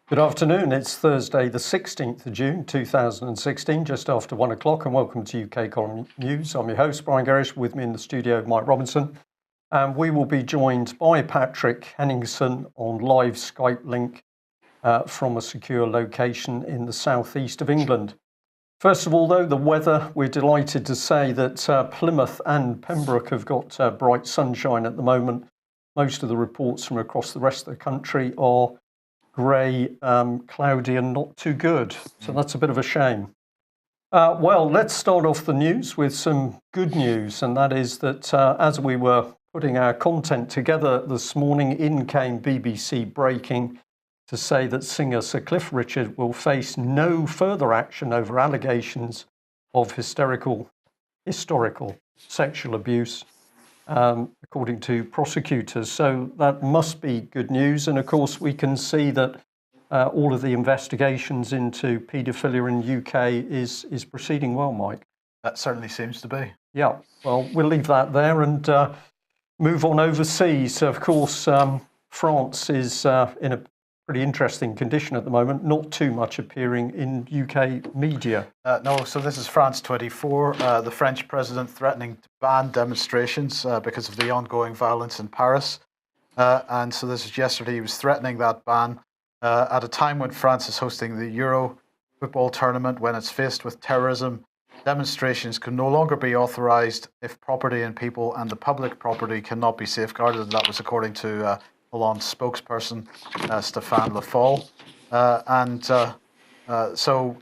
Good afternoon, it's Thursday the 16th of June 2016, just after 1 o'clock, and welcome to UK Economy News. I'm your host, Brian Gerrish. With me in the studio, Mike Robinson, and we will be joined by Patrick Henningsen on live Skype link from a secure location in the southeast of England. First of all, though, the weather, we're delighted to say that Plymouth and Pembroke have got bright sunshine at the moment. Most of the reports from across the rest of the country are grey, cloudy and not too good. So that's a bit of a shame. Well, let's start off the news with some good news, and that is that as we were putting our content together this morning, in came BBC breaking to say that singer Sir Cliff Richard will face no further action over allegations of historical sexual abuse, according to prosecutors. So that must be good news. And of course, we can see that all of the investigations into paedophilia in the UK is proceeding well, Mike. That certainly seems to be. Yeah, well, we'll leave that there and move on overseas. Of course, France is in a pretty interesting condition at the moment, not too much appearing in UK media. No, so this is France 24, the French president threatening to ban demonstrations because of the ongoing violence in Paris. And so this is yesterday, he was threatening that ban at a time when France is hosting the Euro football tournament, when it's faced with terrorism. Demonstrations can no longer be authorised if property and people and the public property cannot be safeguarded. And that was according to Hollande's spokesperson, Stéphane Le Foll. So,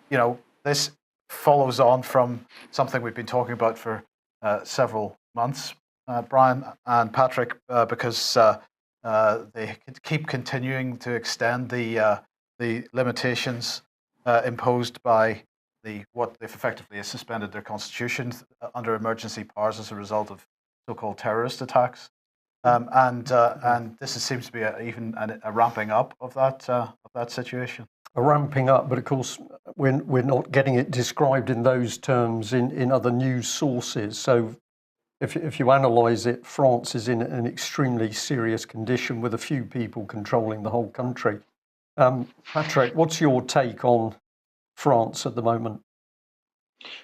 you know, this follows on from something we've been talking about for several months, Brian and Patrick, because they keep continuing to extend the limitations imposed by what they've effectively suspended their constitution under emergency powers as a result of so-called terrorist attacks. And this seems to be even a ramping up of that situation. A ramping up, but of course we're not getting it described in those terms in other news sources. So if you analyse it, France is in an extremely serious condition with a few people controlling the whole country. Patrick, what's your take on France at the moment?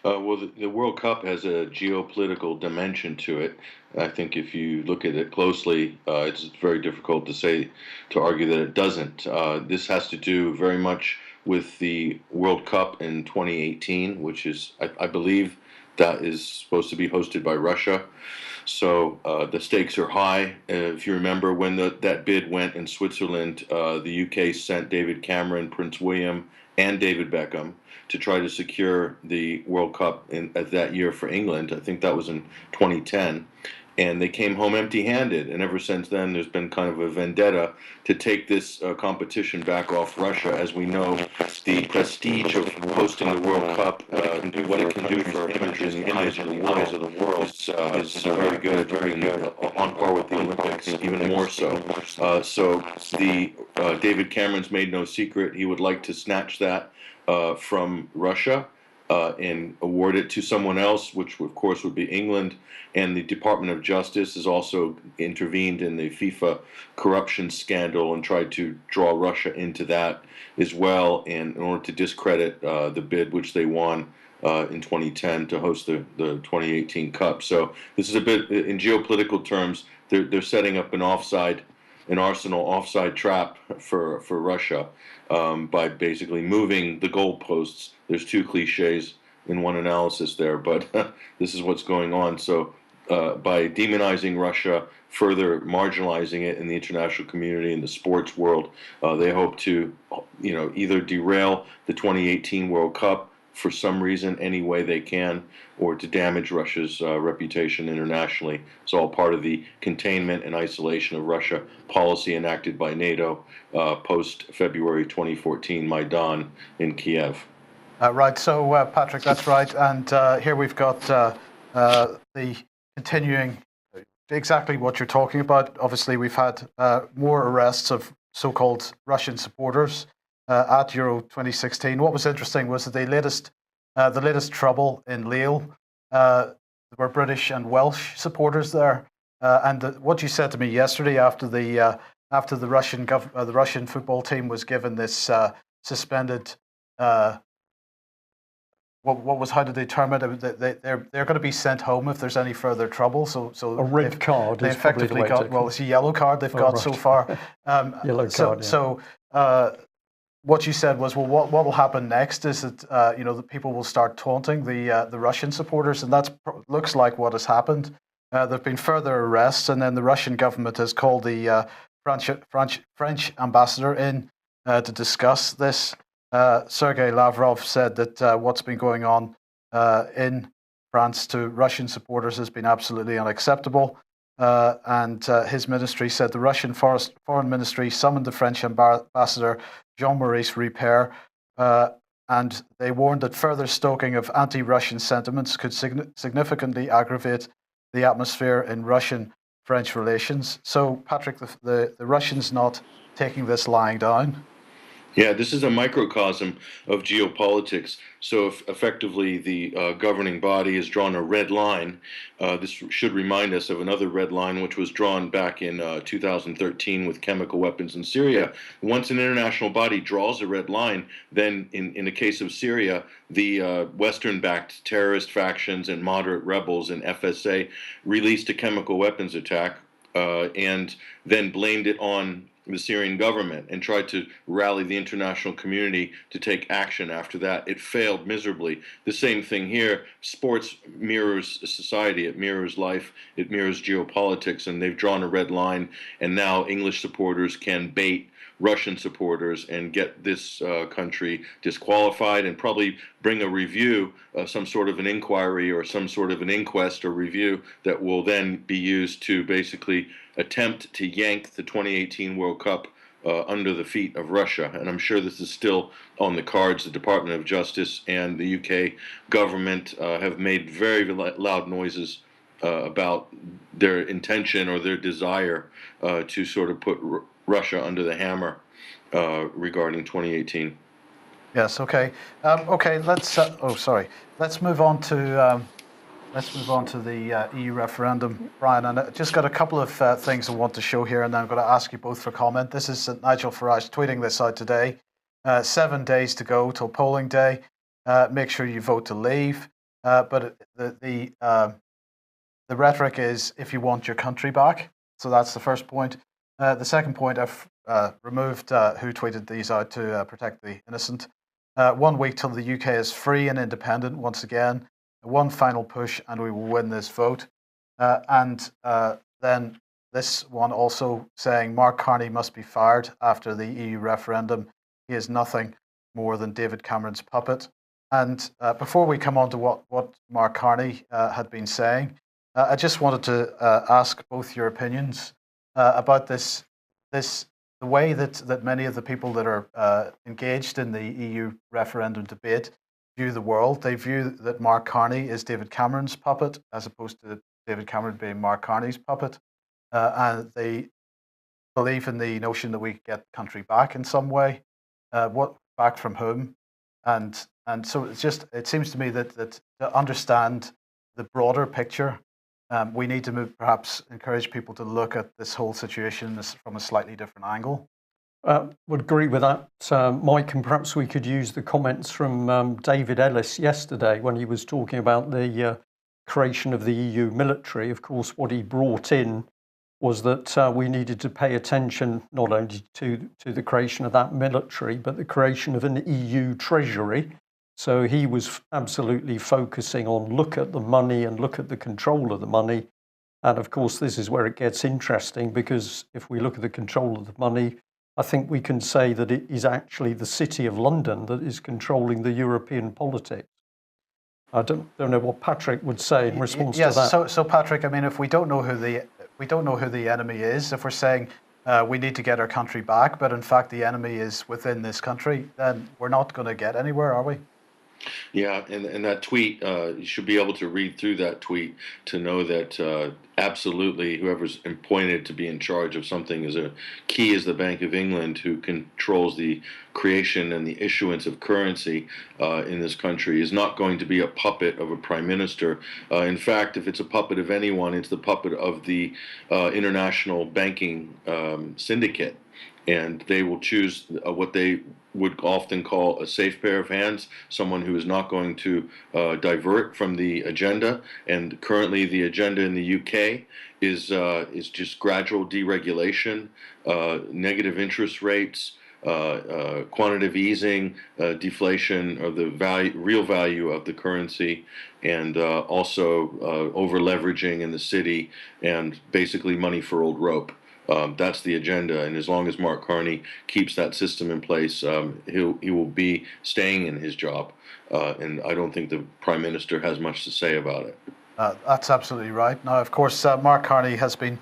Well, the World Cup has a geopolitical dimension to it. I think if you look at it closely, it's very difficult to argue that it doesn't. This has to do very much with the World Cup in 2018, which is, I believe, that is supposed to be hosted by Russia. So the stakes are high. If you remember when that bid went in Switzerland, the UK sent David Cameron, Prince William, and David Beckham to try to secure the World Cup at that year for England. I think that was in 2010. And they came home empty-handed. And ever since then, there's been kind of a vendetta to take this competition back off Russia. As we know, the prestige of hosting the World Cup and what it can do for countries and image in the eyes of the world is very good, on par with the Olympics, even more so. So David Cameron's made no secret. He would like to snatch that from Russia and award it to someone else, which of course would be England. And the Department of Justice has also intervened in the FIFA corruption scandal and tried to draw Russia into that as well, in order to discredit the bid which they won in 2010 to host the 2018 Cup. So this is a bit, in geopolitical terms, they're setting up an Arsenal offside trap for Russia by basically moving the goalposts. There's two cliches in one analysis there, but this is what's going on. So by demonizing Russia, further marginalizing it in the international community, in the sports world, they hope to, either derail the 2018 World Cup for some reason, any way they can, or to damage Russia's reputation internationally. It's all part of the containment and isolation of Russia policy enacted by NATO post-February 2014 Maidan in Kiev. Right, so Patrick, that's right. And here we've got the continuing, exactly what you're talking about. Obviously, we've had more arrests of so-called Russian supporters at Euro 2016. What was interesting was that the latest The latest trouble in Lille. There were British and Welsh supporters there, and what you said to me yesterday after the Russian football team was given this suspended. How did they term it? They're going to be sent home if there's any further trouble. So a red card. They effectively got it's a yellow card they've got so far. Yellow card. So what you said was, well, what will happen next is that the people will start taunting the Russian supporters, and that looks like what has happened. There've been further arrests, and then the Russian government has called the French ambassador in to discuss this. Sergei Lavrov said that what's been going on in France to Russian supporters has been absolutely unacceptable. And his ministry said the Russian Foreign Ministry summoned the French ambassador Jean-Maurice Ripert, and they warned that further stoking of anti-Russian sentiments could significantly aggravate the atmosphere in Russian-French relations. So, Patrick, the Russians not taking this lying down? Yeah, this is a microcosm of geopolitics. So if effectively the governing body has drawn a red line, this should remind us of another red line which was drawn back in 2013 with chemical weapons in Syria. Once an international body draws a red line, then in the case of Syria, the Western-backed terrorist factions and moderate rebels and FSA released a chemical weapons attack and then blamed it on the Syrian government and tried to rally the international community to take action after that. It failed miserably. The same thing here. Sports mirrors society. It mirrors life. It mirrors geopolitics. And they've drawn a red line. And now English supporters can bait Russian supporters and get this country disqualified and probably bring a review, some sort of an inquiry or some sort of an inquest or review that will then be used to basically attempt to yank the 2018 World Cup under the feet of Russia. And I'm sure this is still on the cards. The Department of Justice and the UK government have made very loud noises about their intention or their desire to sort of put Russia under the hammer regarding 2018. Yes. Okay. Okay. Let's. Let's move on to. Let's move on to the EU referendum, Brian. And I just got a couple of things I want to show here, and then I'm going to ask you both for comment. This is Nigel Farage tweeting this out today. 7 days to go till polling day. Make sure you vote to leave. But the rhetoric is if you want your country back. So that's the first point. The second point, I've removed who tweeted these out to protect the innocent. 1 week till the UK is free and independent once again. One final push and we will win this vote. And then this one also saying Mark Carney must be fired after the EU referendum. He is nothing more than David Cameron's puppet. And before we come on to what Mark Carney had been saying, I just wanted to ask both your opinions about the way that many of the people that are engaged in the EU referendum debate view the world. They view that Mark Carney is David Cameron's puppet as opposed to David Cameron being Mark Carney's puppet. And they believe in the notion that we get the country back in some way. What back from whom? And so it seems to me that to understand the broader picture, we need to perhaps encourage people to look at this whole situation from a slightly different angle. Would agree with that, Mike, and perhaps we could use the comments from David Ellis yesterday when he was talking about the creation of the EU military. Of course, what he brought in was that we needed to pay attention not only to the creation of that military, but the creation of an EU treasury. So he was absolutely focusing on look at the money and look at the control of the money. And of course, this is where it gets interesting, because if we look at the control of the money, I think we can say that it is actually the City of London that is controlling the European politics. I don't know what Patrick would say in response to that. So Patrick, I mean, if we don't know who the enemy is, if we're saying we need to get our country back, but in fact the enemy is within this country, then we're not going to get anywhere, are we? Yeah, and that tweet, you should be able to read through that tweet to know that absolutely whoever's appointed to be in charge of something is a key is the Bank of England, who controls the creation and the issuance of currency in this country, is not going to be a puppet of a prime minister. In fact, if it's a puppet of anyone, it's the puppet of the international banking syndicate, and they will choose what they would often call a safe pair of hands, someone who is not going to divert from the agenda. And currently, the agenda in the UK is just gradual deregulation, negative interest rates, quantitative easing, deflation of the real value of the currency, and also over leveraging in the city, and basically money for old rope. That's the agenda, and as long as Mark Carney keeps that system in place, he will be staying in his job, and I don't think the Prime Minister has much to say about it. That's absolutely right. Now, of course, Mark Carney has been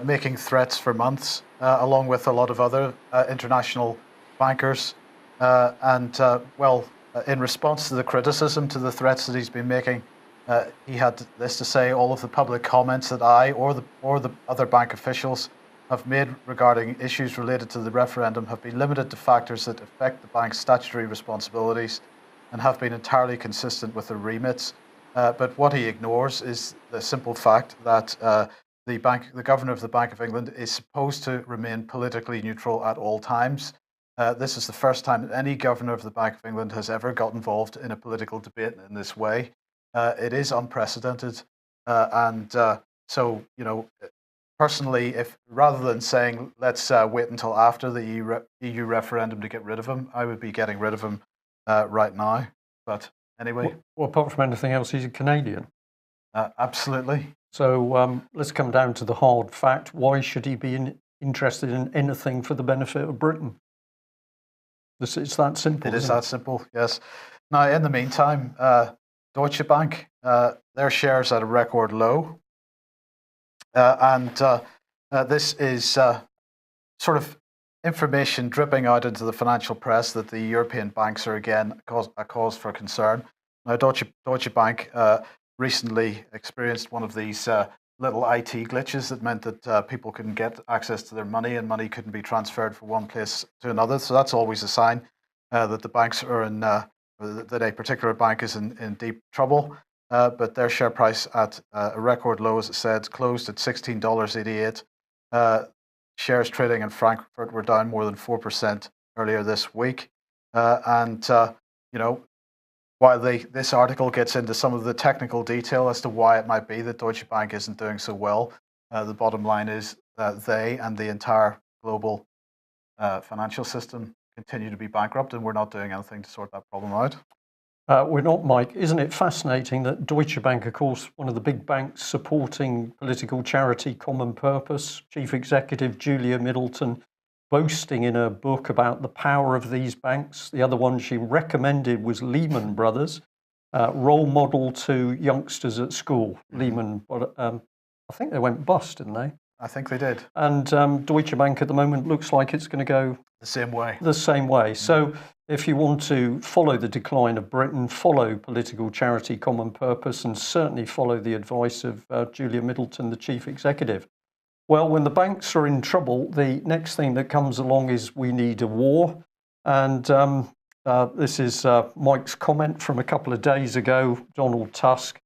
making threats for months, along with a lot of other international bankers, in response to the criticism to the threats that he's been making, he had this to say: all of the public comments that I or the other bank officials have made regarding issues related to the referendum have been limited to factors that affect the bank's statutory responsibilities and have been entirely consistent with their remits. But what he ignores is the simple fact that the governor of the Bank of England is supposed to remain politically neutral at all times. This is the first time that any governor of the Bank of England has ever got involved in a political debate in this way. It is unprecedented, personally, if rather than saying let's wait until after the EU referendum to get rid of him, I would be getting rid of him right now. But anyway, well, apart from anything else, he's a Canadian. Absolutely. So let's come down to the hard fact. Why should he be interested in anything for the benefit of Britain? It's that simple. It is that simple, yes. Now, in the meantime, Deutsche Bank, their shares at a record low. This is sort of information dripping out into the financial press that the European banks are again a cause for concern. Now, Deutsche Bank recently experienced one of these little IT glitches that meant that people couldn't get access to their money, and money couldn't be transferred from one place to another. So that's always a sign that the banks are that a particular bank is in deep trouble. But their share price at a record low, as it said, closed at $16.88. Shares trading in Frankfurt were down more than 4% earlier this week. While this article gets into some of the technical detail as to why it might be that Deutsche Bank isn't doing so well, the bottom line is that they and the entire global financial system continue to be bankrupt, and we're not doing anything to sort that problem out. We're not, Mike. Isn't it fascinating that Deutsche Bank, of course, one of the big banks supporting political charity Common Purpose, Chief Executive Julia Middleton boasting in her book about the power of these banks. The other one she recommended was Lehman Brothers, role model to youngsters at school. Lehman, I think they went bust, didn't they? I think they did. And Deutsche Bank at the moment looks like it's going to go the same way. So if you want to follow the decline of Britain, follow political charity Common Purpose, and certainly follow the advice of Julia Middleton, the chief executive. Well, when the banks are in trouble, the next thing that comes along is we need a war. And this is Mike's comment from a couple of days ago, Donald Tusk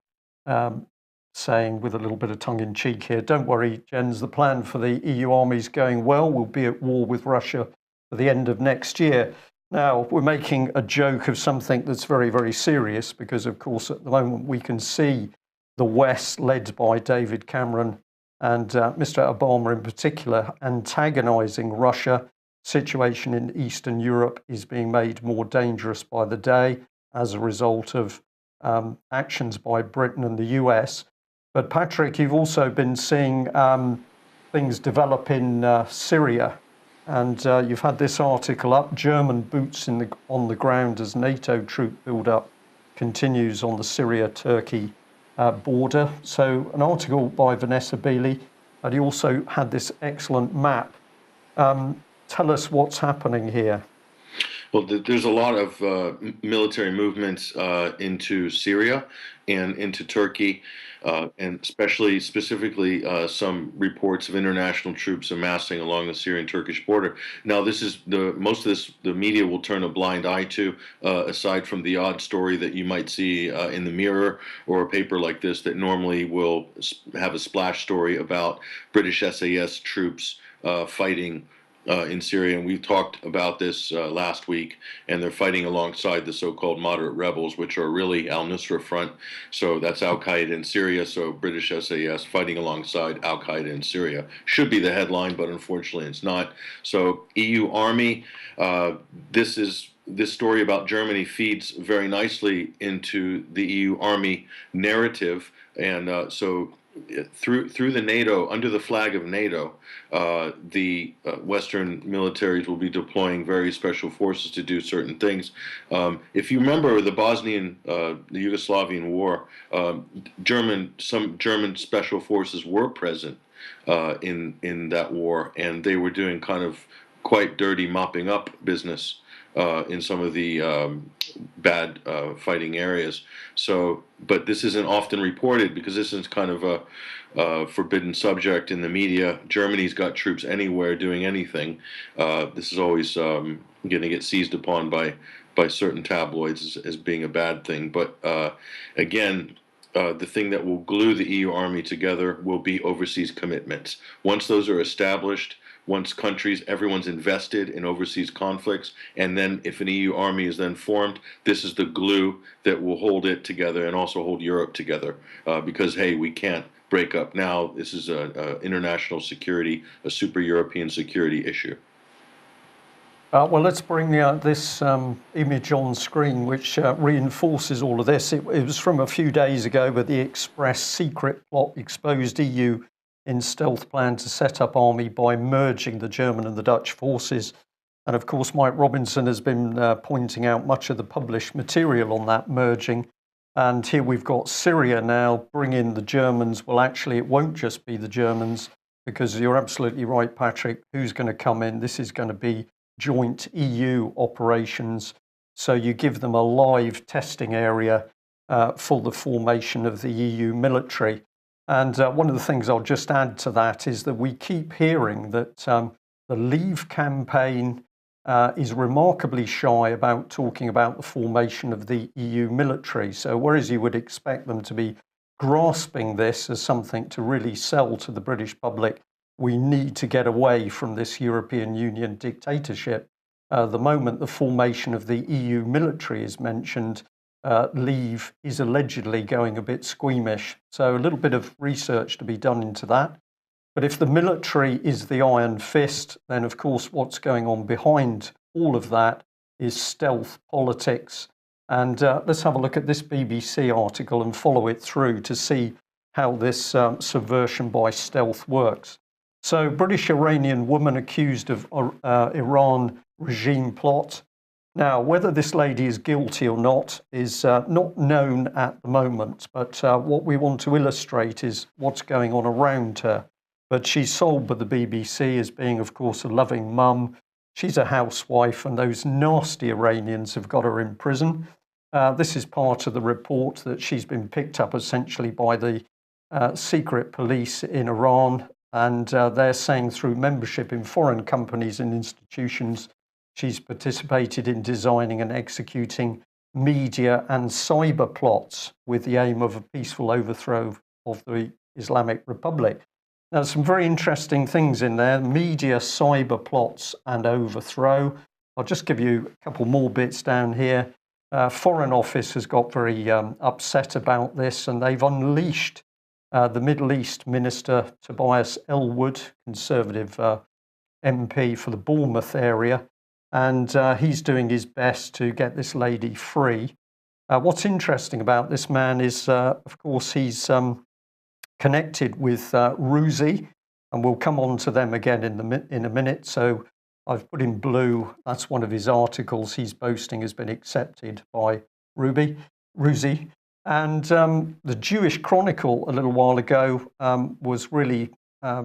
saying, with a little bit of tongue-in-cheek here, don't worry, Jens, the plan for the EU army is going well. We'll be at war with Russia for the end of next year. Now, we're making a joke of something that's very, very serious because, of course, at the moment we can see the West, led by David Cameron and Mr. Obama in particular, antagonizing Russia. Situation in Eastern Europe is being made more dangerous by the day as a result of actions by Britain and the US. But Patrick, you've also been seeing things develop in Syria. And you've had this article up, German boots on the ground as NATO troop build-up continues on the Syria-Turkey border. So an article by Vanessa Beeley, and you also had this excellent map. Tell us what's happening here. Well, there's a lot of military movements into Syria and into Turkey, and specifically, some reports of international troops amassing along the Syrian-Turkish border. Now, this is most of this the media will turn a blind eye to, aside from the odd story that you might see in the Mirror or a paper like this that normally will have a splash story about British SAS troops fighting in Syria, and we talked about this last week. And they're fighting alongside the so-called moderate rebels, which are really al-Nusra Front. So that's Al Qaeda in Syria. So British SAS fighting alongside Al Qaeda in Syria should be the headline, but unfortunately it's not. So EU Army. This story about Germany feeds very nicely into the EU Army narrative, and through the NATO, under the flag of NATO, the Western militaries will be deploying very special forces to do certain things. If you remember the Yugoslavian War, some German special forces were present in that war, and they were doing kind of quite dirty mopping up business in some of the bad fighting areas. So, but this isn't often reported because this is kind of a forbidden subject in the media. Germany's got troops anywhere doing anything. This is always going to get seized upon by certain tabloids as being a bad thing. But again, the thing that will glue the EU army together will be overseas commitments. Once those are established, once everyone's invested in overseas conflicts, and then if an EU army is then formed, this is the glue that will hold it together and also hold Europe together. Because, hey, we can't break up now. This is a international security, a super European security issue. Well, let's bring this image on screen, which reinforces all of this. It was from a few days ago, but the Express secret plot exposed EU in stealth plan to set up army by merging the German and the Dutch forces. And of course, Mike Robinson has been pointing out much of the published material on that merging. And here we've got Syria now. Bring in the Germans. Well, actually, it won't just be the Germans, because you're absolutely right, Patrick. Who's going to come in? This is going to be joint EU operations. So you give them a live testing area for the formation of the EU military. And one of the things I'll just add to that is that we keep hearing that the Leave campaign is remarkably shy about talking about the formation of the EU military. So whereas you would expect them to be grasping this as something to really sell to the British public, we need to get away from this European Union dictatorship. The moment the formation of the EU military is mentioned, Leave is allegedly going a bit squeamish. So a little bit of research to be done into that. But if the military is the iron fist, then of course what's going on behind all of that is stealth politics. And let's have a look at this BBC article and follow it through to see how this subversion by stealth works. So, British-Iranian woman accused of Iran regime plot. Now, whether this lady is guilty or not is not known at the moment, but what we want to illustrate is what's going on around her. But she's sold by the BBC as being, of course, a loving mum. She's a housewife, and those nasty Iranians have got her in prison. This is part of the report that she's been picked up essentially by the secret police in Iran, and they're saying through membership in foreign companies and institutions, she's participated in designing and executing media and cyber plots with the aim of a peaceful overthrow of the Islamic Republic. Now, some very interesting things in there: media, cyber plots, and overthrow. I'll just give you a couple more bits down here. Foreign Office has got very upset about this, and they've unleashed the Middle East Minister Tobias Ellwood, Conservative MP for the Bournemouth area, and he's doing his best to get this lady free. What's interesting about this man is, of course, he's connected with Ruzi, and we'll come on to them again in a minute. So I've put in blue, that's one of his articles he's boasting has been accepted by Ruzi. And the Jewish Chronicle a little while ago was really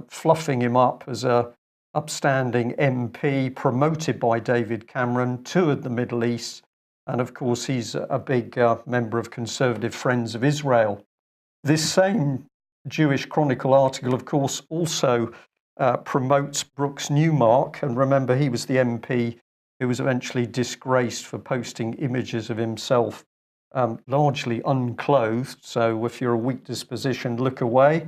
fluffing him up as a upstanding MP, promoted by David Cameron, toured the Middle East, and of course he's a big member of Conservative Friends of Israel. This same Jewish Chronicle article, of course, also promotes Brooks Newmark, and remember he was the MP who was eventually disgraced for posting images of himself largely unclothed, so if you're a weak disposition, look away.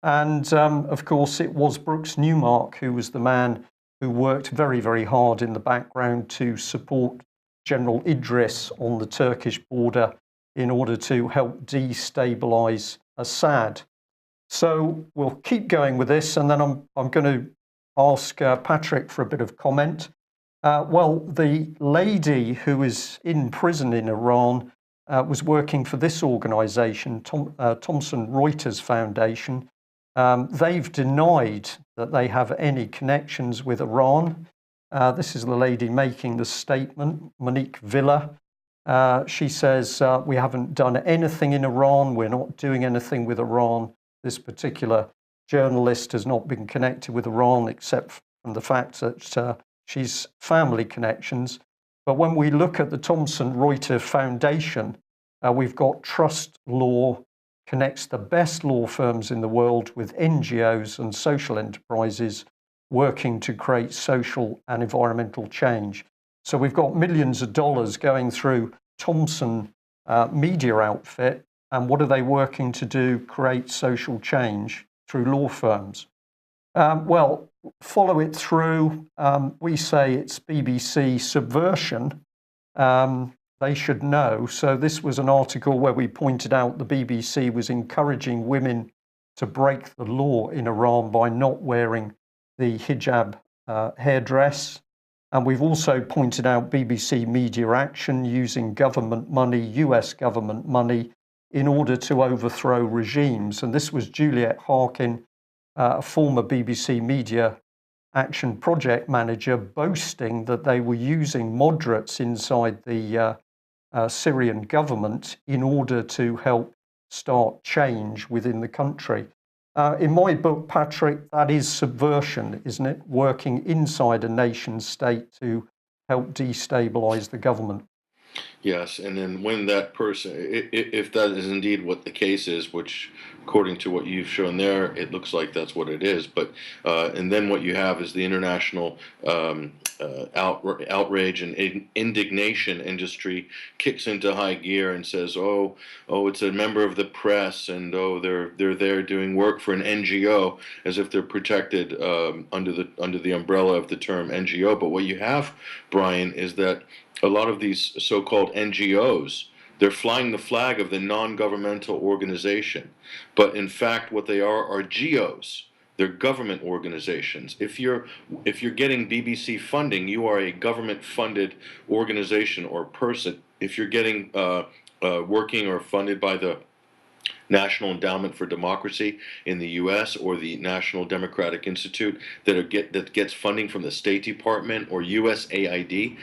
And of course it was Brooks Newmark who was the man who worked very, very hard in the background to support General Idris on the Turkish border in order to help destabilize Assad. So we'll keep going with this, and then I'm going to ask Patrick for a bit of comment. Well, the lady who is in prison in Iran was working for this organization, Thomson Reuters Foundation. They've denied that they have any connections with Iran. This is the lady making the statement, Monique Villa. She says, we haven't done anything in Iran. We're not doing anything with Iran. This particular journalist has not been connected with Iran except from the fact that she's family connections. But when we look at the Thomson Reuters Foundation, we've got trust law connects the best law firms in the world with NGOs and social enterprises working to create social and environmental change. So we've got millions of dollars going through Thomson media outfit. And what are they working to do? Create social change through law firms. Well, follow it through. We say it's BBC subversion. They should know. So this was an article where we pointed out the BBC was encouraging women to break the law in Iran by not wearing the hijab hairdress. And we've also pointed out BBC media action using government money, US government money, in order to overthrow regimes. And this was Juliet Harkin, a former BBC Media Action project manager, boasting that they were using moderates inside the Syrian government in order to help start change within the country. In my book, Patrick, that is subversion, isn't it? Working inside a nation state to help destabilize the government. Yes, and then when that person, if that is indeed what the case is, which according to what you've shown there, it looks like that's what it is. But and then what you have is the international outrage and indignation industry kicks into high gear and says, oh, it's a member of the press, and oh, they're there doing work for an NGO, as if they're protected under the umbrella of the term NGO. But what you have, Brian, is that a lot of these so-called NGOs, they're flying the flag of the non-governmental organization. But in fact, what they are GOs. They're government organizations. If you're getting BBC funding, you are a government-funded organization or person. If you're getting working or funded by the National Endowment for Democracy in the U.S. or the National Democratic Institute that gets funding from the State Department or USAID,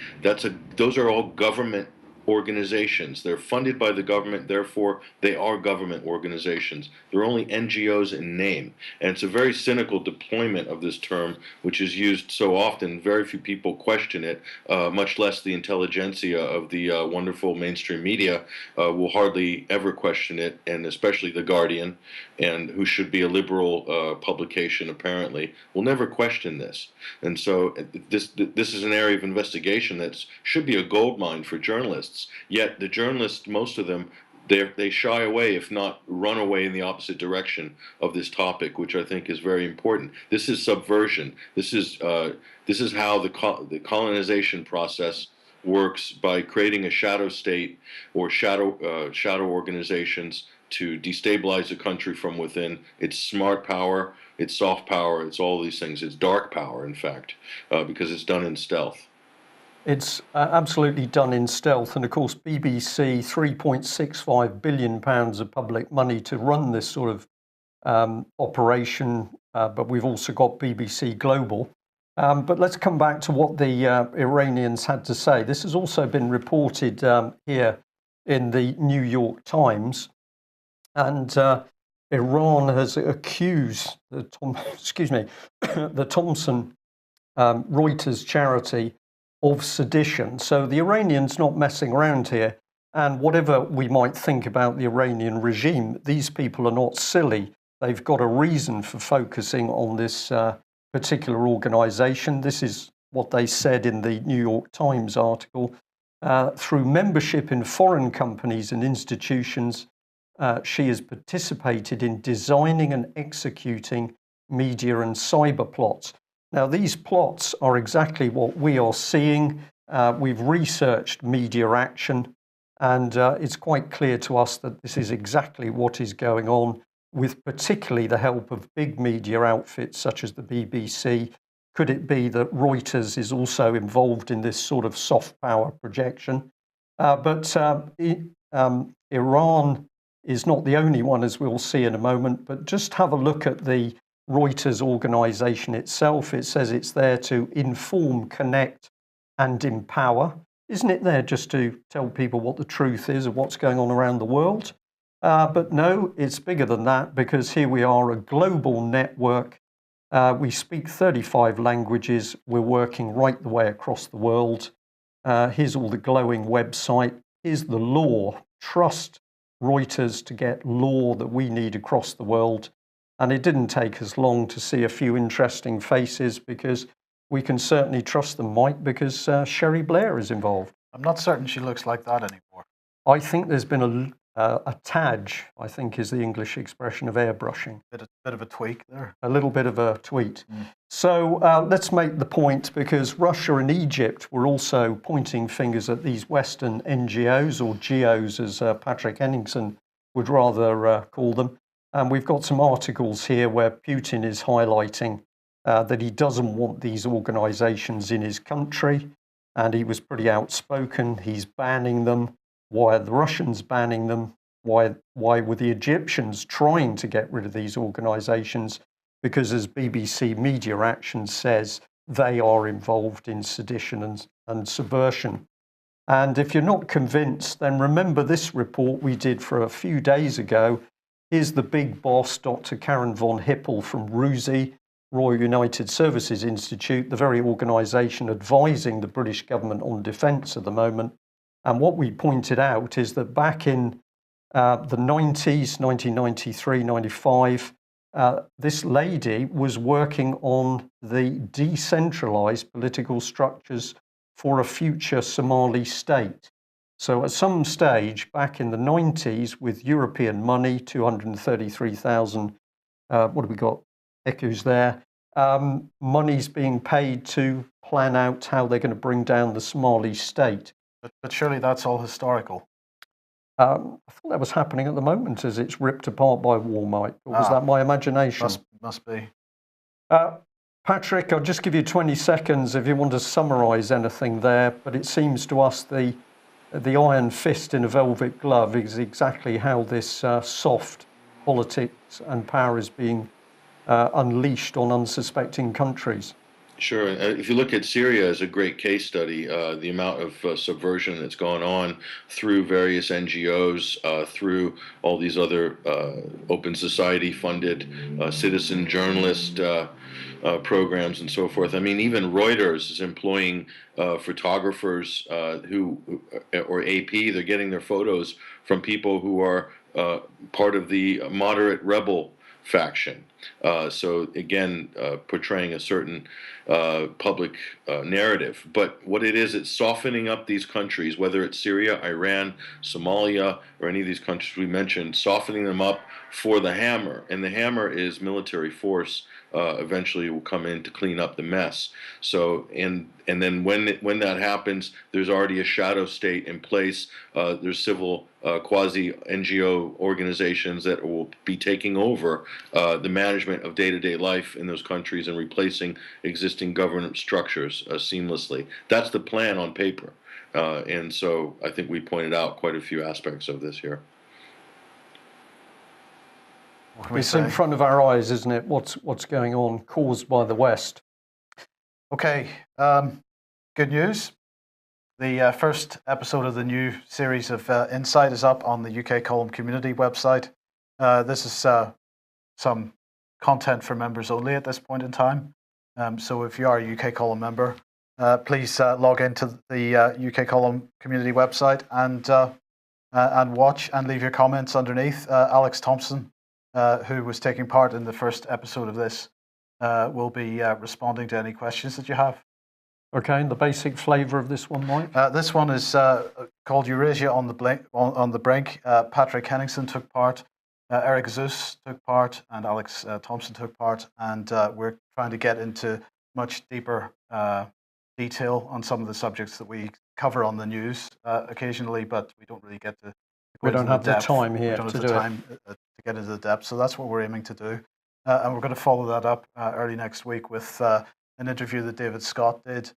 those are all government organizations. They're funded by the government, therefore they are government organizations. They're only NGOs in name. And it's a very cynical deployment of this term, which is used so often. Very few people question it, much less the intelligentsia of the wonderful mainstream media will hardly ever question it, and especially The Guardian, and who should be a liberal publication apparently, will never question this. And so this is an area of investigation that should be a goldmine for journalists. Yet the journalists, most of them, they shy away, if not run away in the opposite direction of this topic, which I think is very important. This is subversion. This is how the colonization process works, by creating a shadow state or shadow organizations to destabilize a country from within. It's smart power, it's soft power, it's all these things. It's dark power, in fact, because it's done in stealth. It's absolutely done in stealth. And of course, BBC, £3.65 billion of public money to run this sort of operation. But we've also got BBC Global. But let's come back to what the Iranians had to say. This has also been reported here in the New York Times. And Iran has accused the Thomson Reuters charity of sedition. So the Iranians not messing around here. And whatever we might think about the Iranian regime, these people are not silly. They've got a reason for focusing on this particular organization. This is what they said in the New York Times article. Through membership in foreign companies and institutions, she has participated in designing and executing media and cyber plots. Now, these plots are exactly what we are seeing. We've researched media action, and it's quite clear to us that this is exactly what is going on, with particularly the help of big media outfits such as the BBC. Could it be that Reuters is also involved in this sort of soft power projection? But Iran is not the only one, as we'll see in a moment. But just have a look at the Reuters organization itself. It says it's there to inform, connect, and empower. Isn't it there just to tell people what the truth is of what's going on around the world? But no, it's bigger than that, because here we are, a global network. We speak 35 languages. We're working right the way across the world. Here's all the glowing website. Here's the law. Trust Reuters to get law that we need across the world. And it didn't take us long to see a few interesting faces, because we can certainly trust them, Mike, because Sherry Blair is involved. I'm not certain she looks like that anymore. I think there's been a tadge, I think is the English expression, of airbrushing. Bit of a tweak there. A little bit of a tweet. So let's make the point, because Russia and Egypt were also pointing fingers at these Western NGOs, or GOs as Patrick Henningsen would rather call them. And we've got some articles here where Putin is highlighting that he doesn't want these organizations in his country. And he was pretty outspoken. He's banning them. Why are the Russians banning them? Why were the Egyptians trying to get rid of these organizations? Because, as BBC Media Action says, they are involved in sedition and subversion. And if you're not convinced, then remember this report we did for a few days ago. Here's the big boss, Dr. Karen von Hippel from RUSI, Royal United Services Institute, the very organisation advising the British government on defence at the moment. And what we pointed out is that back in the 90s, 1993, 95, this lady was working on the decentralised political structures for a future Somali state. So at some stage back in the 90s, with European money, 233,000, what have we got, ecus there, money's being paid to plan out how they're going to bring down the Somali state. But surely that's all historical. I thought that was happening at the moment as it's ripped apart by war, Mike. Or was that my imagination? Must be. Patrick, I'll just give you 20 seconds if you want to summarise anything there, but it seems to us the iron fist in a velvet glove is exactly how this soft politics and power is being unleashed on unsuspecting countries. Sure. If you look at Syria as a great case study, the amount of subversion that's gone on through various NGOs, through all these other open society funded citizen journalist programs and so forth. I mean, even Reuters is employing photographers or AP, they're getting their photos from people who are part of the moderate rebel faction. So again, portraying a certain public narrative. But what it is, it's softening up these countries, whether it's Syria, Iran, Somalia, or any of these countries we mentioned, softening them up for the hammer. And the hammer is military force. Eventually will come in to clean up the mess. So, and then when that happens, there's already a shadow state in place. There's civil quasi NGO organizations that will be taking over the management of day-to-day life in those countries and replacing existing governance structures seamlessly. That's the plan on paper. And so I think we pointed out quite a few aspects of this here. It's in front of our eyes, isn't it? What's going on, caused by the West. Okay, good news. The first episode of the new series of Insight is up on the UK Column community website. This is some content for members only at this point in time. So if you are a UK Column member, please log into the UK Column community website and watch and leave your comments underneath. Alex Thompson, who was taking part in the first episode of this, will be responding to any questions that you have. Okay, and the basic flavour of this one, Mike? This one is called Eurasia on the Brink. Patrick Henningsen took part, Eric Zeus took part, and Alex Thompson took part. And we're trying to get into much deeper detail on some of the subjects that we cover on the news occasionally, but we don't really get to go We don't into have the depth. time here We don't to have the do it. time to get into the depth. So that's what we're aiming to do. And we're going to follow that up early next week with an interview that David Scott did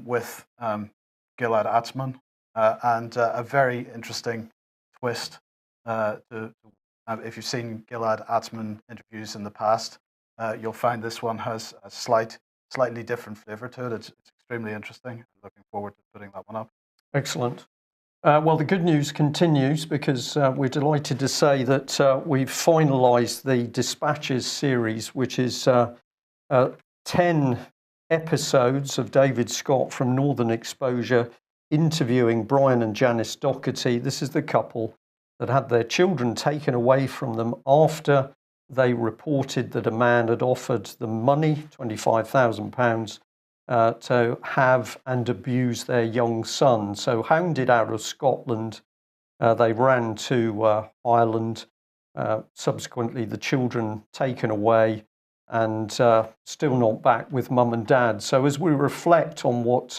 with Gilad Atzmon, and a very interesting twist. If you've seen Gilad Atzmon interviews in the past, you'll find this one has a slightly different flavour to it. It's extremely interesting. I'm looking forward to putting that one up. Excellent. Well, the good news continues because we're delighted to say that we've finalised the Dispatches series, which is 10 episodes of David Scott from Northern Exposure interviewing Brian and Janice Doherty. This is the couple that had their children taken away from them after they reported that a man had offered them money, £25,000, to have and abuse their young son. So hounded out of Scotland, they ran to Ireland. Subsequently, the children taken away and still not back with mum and dad. So as we reflect on what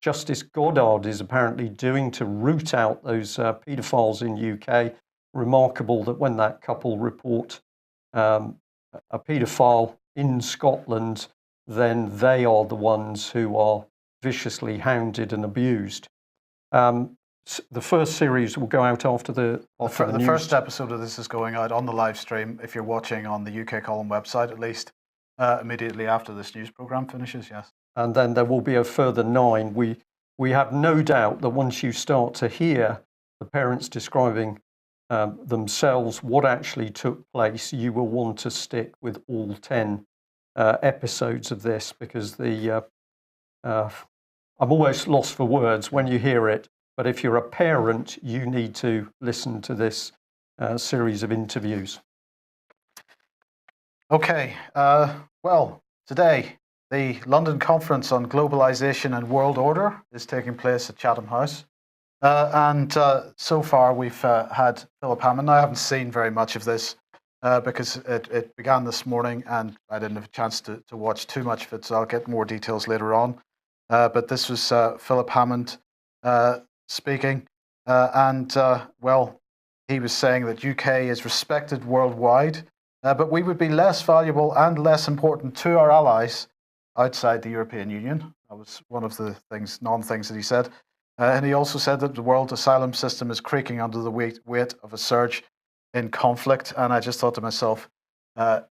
Justice Goddard is apparently doing to root out those paedophiles in UK, remarkable that when that couple report a paedophile in Scotland, then they are the ones who are viciously hounded and abused. The first series will go out after the news. First episode of this is going out on the live stream, if you're watching on the UK Column website, at least immediately after this news programme finishes, yes. And then there will be a further 9. We have no doubt that once you start to hear the parents describing themselves what actually took place, you will want to stick with all 10 episodes of this, because I'm almost lost for words when you hear it. But if you're a parent, you need to listen to this series of interviews. Okay. Well, today, the London Conference on Globalisation and World Order is taking place at Chatham House. And so far, we've had Philip Hammond. I haven't seen very much of this because it began this morning and I didn't have a chance to watch too much of it, so I'll get more details later on. But this was Philip Hammond speaking, and he was saying that UK is respected worldwide, but we would be less valuable and less important to our allies outside the European Union. That was one of the non-things that he said. And he also said that the world asylum system is creaking under the weight of a surge in conflict. And I just thought to myself,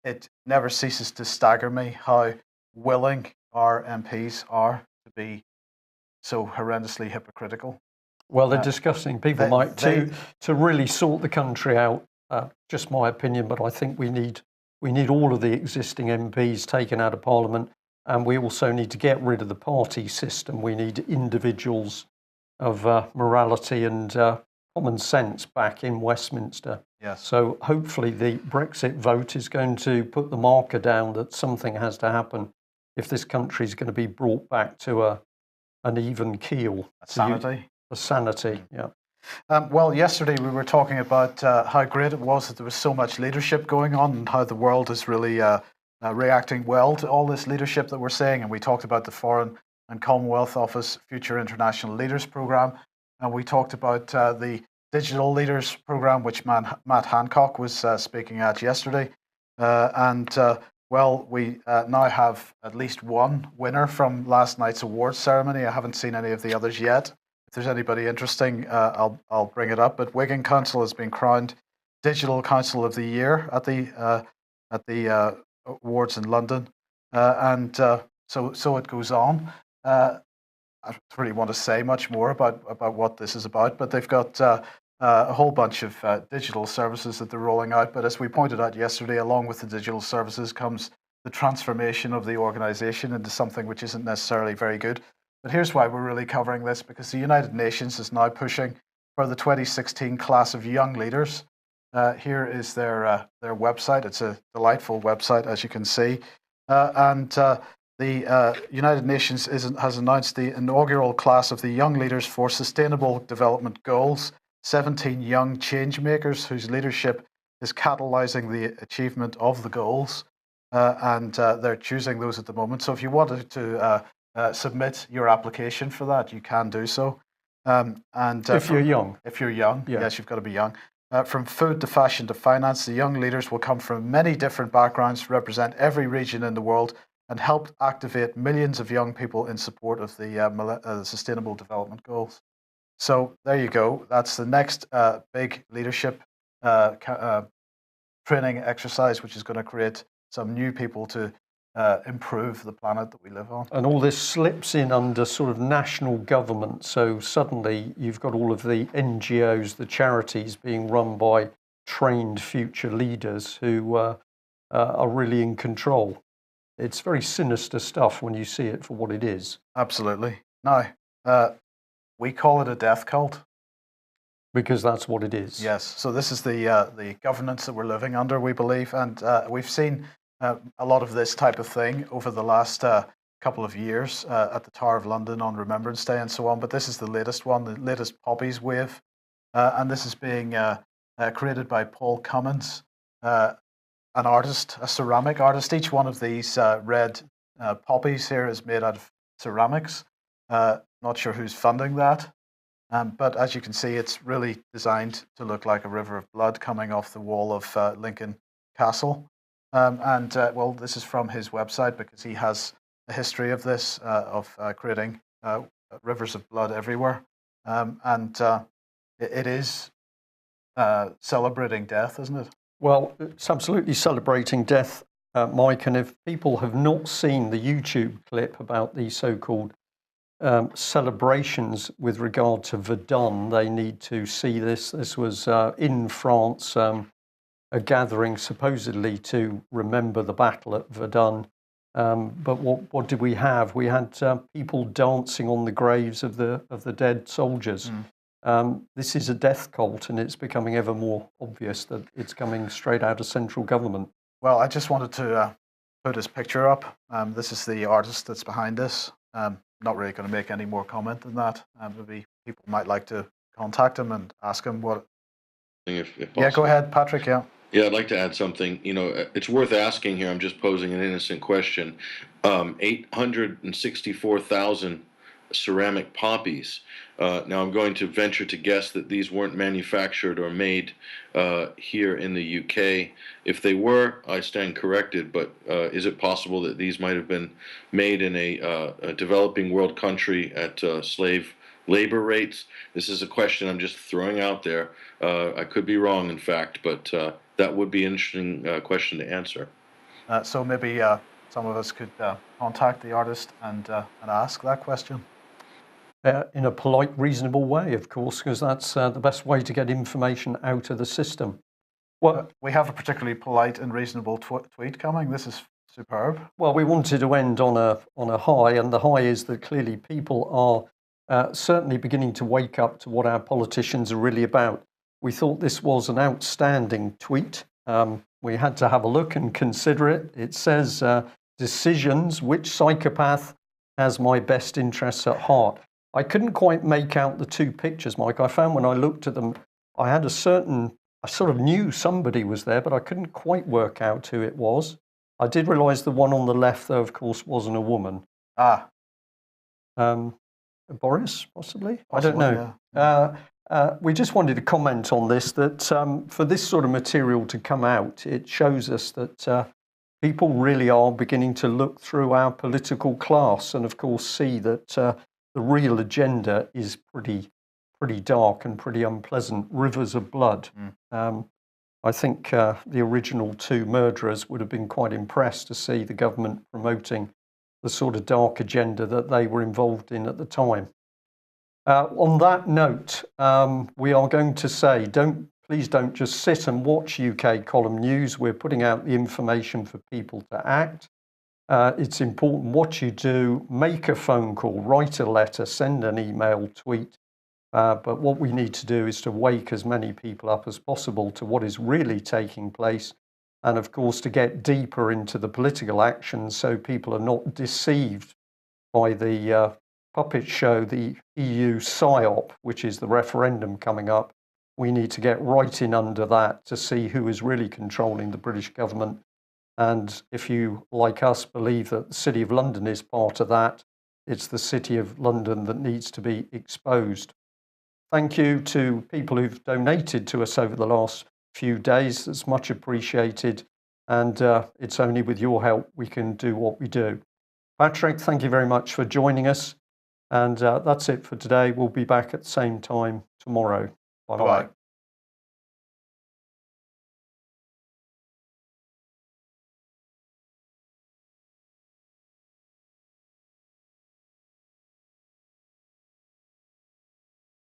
it never ceases to stagger me how willing our MPs are to be so horrendously hypocritical. Well, they're disgusting people, Mike, to really sort the country out. Just my opinion, but I think we need all of the existing MPs taken out of Parliament, and we also need to get rid of the party system. We need individuals of morality and common sense back in Westminster. Yes. So hopefully the Brexit vote is going to put the marker down that something has to happen if this country is going to be brought back to an even keel. Sanity. Sanity, yeah. Well, yesterday we were talking about how great it was that there was so much leadership going on and how the world is really reacting well to all this leadership that we're seeing. And we talked about the Foreign and Commonwealth Office Future International Leaders Programme. And we talked about the Digital Leaders Programme, which Matt Hancock was speaking at yesterday. We now have at least one winner from last night's awards ceremony. I haven't seen any of the others yet. If there's anybody interesting, I'll bring it up. But Wigan Council has been crowned Digital Council of the Year at the awards in London, so it goes on. I don't really want to say much more about what this is about, but they've got a whole bunch of digital services that they're rolling out. But as we pointed out yesterday, along with the digital services comes the transformation of the organization into something which isn't necessarily very good. But here's why we're really covering this, because the United Nations is now pushing for the 2016 class of young leaders. Here is their website. It's a delightful website, as you can see. The United Nations has announced the inaugural class of the Young Leaders for Sustainable Development Goals, 17 young change makers whose leadership is catalyzing the achievement of the goals. And they're choosing those at the moment. So if you wanted to submit your application for that, you can do so. If you're young. If you're young, yeah. Yes, you've got to be young. From food to fashion to finance, the young leaders will come from many different backgrounds, represent every region in the world, and help activate millions of young people in support of the Sustainable Development Goals. So there you go. That's the next big leadership training exercise, which is going to create some new people to improve the planet that we live on. And all this slips in under sort of national government. So suddenly you've got all of the NGOs, the charities being run by trained future leaders who are really in control. It's very sinister stuff when you see it for what it is. Absolutely. Now, we call it a death cult. Because that's what it is. Yes. So this is the governance that we're living under, we believe. And we've seen a lot of this type of thing over the last couple of years at the Tower of London on Remembrance Day and so on. But this is the latest one, the latest poppies wave. And this is being created by Paul Cummins, an artist, a ceramic artist. Each one of these red poppies here is made out of ceramics. Not sure who's funding that. But as you can see, it's really designed to look like a river of blood coming off the wall of Lincoln Castle. Well, this is from his website because he has a history of this, of creating rivers of blood everywhere. It is celebrating death, isn't it? Well, it's absolutely celebrating death, Mike. And if people have not seen the YouTube clip about the so-called celebrations with regard to Verdun, they need to see this. This was in France, a gathering supposedly to remember the battle at Verdun. But what did we have? We had people dancing on the graves of the dead soldiers. This is a death cult, and it's becoming ever more obvious that it's coming straight out of central government. Well, I just wanted to put his picture up. This is the artist that's behind this. Not really going to make any more comment than that. Maybe people might like to contact him and ask him what. If yeah, go ahead, Patrick. Yeah. Yeah, I'd like to add something. You know, it's worth asking here. I'm just posing an innocent question. 864,000 ceramic poppies. Now, I'm going to venture to guess that these weren't manufactured or made here in the UK. If they were, I stand corrected, but is it possible that these might have been made in a developing world country at slave labor rates? This is a question I'm just throwing out there. I could be wrong, in fact, but that would be an interesting question to answer. So maybe some of us could contact the artist and ask that question. In a polite, reasonable way, of course, because that's the best way to get information out of the system. Well, we have a particularly polite and reasonable tweet coming. This is superb. Well, we wanted to end on a high, and the high is that clearly people are certainly beginning to wake up to what our politicians are really about. We thought this was an outstanding tweet. We had to have a look and consider it. It says, decisions, which psychopath has my best interests at heart? I couldn't quite make out the two pictures, Mike. I found when I looked at them, I sort of knew somebody was there, but I couldn't quite work out who it was. I did realise the one on the left, though, of course, wasn't a woman. Boris, possibly? I don't know. Yeah. We just wanted to comment on this, that for this sort of material to come out, it shows us that people really are beginning to look through our political class and, of course, see that the real agenda is pretty dark and pretty unpleasant. Rivers of blood. I think the original two murderers would have been quite impressed to see the government promoting the sort of dark agenda that they were involved in at the time. On that note, we are going to say, please don't just sit and watch UK Column News. We're putting out the information for people to act. It's important what you do. Make a phone call, write a letter, send an email, tweet. But what we need to do is to wake as many people up as possible to what is really taking place. And of course, to get deeper into the political action so people are not deceived by the puppet show, the EU PSYOP, which is the referendum coming up. We need to get right in under that to see who is really controlling the British government. And if you, like us, believe that the City of London is part of that, it's the City of London that needs to be exposed. Thank you to people who've donated to us over the last few days. That's much appreciated. And it's only with your help we can do what we do. Patrick, thank you very much for joining us. And that's it for today. We'll be back at the same time tomorrow. Bye-bye.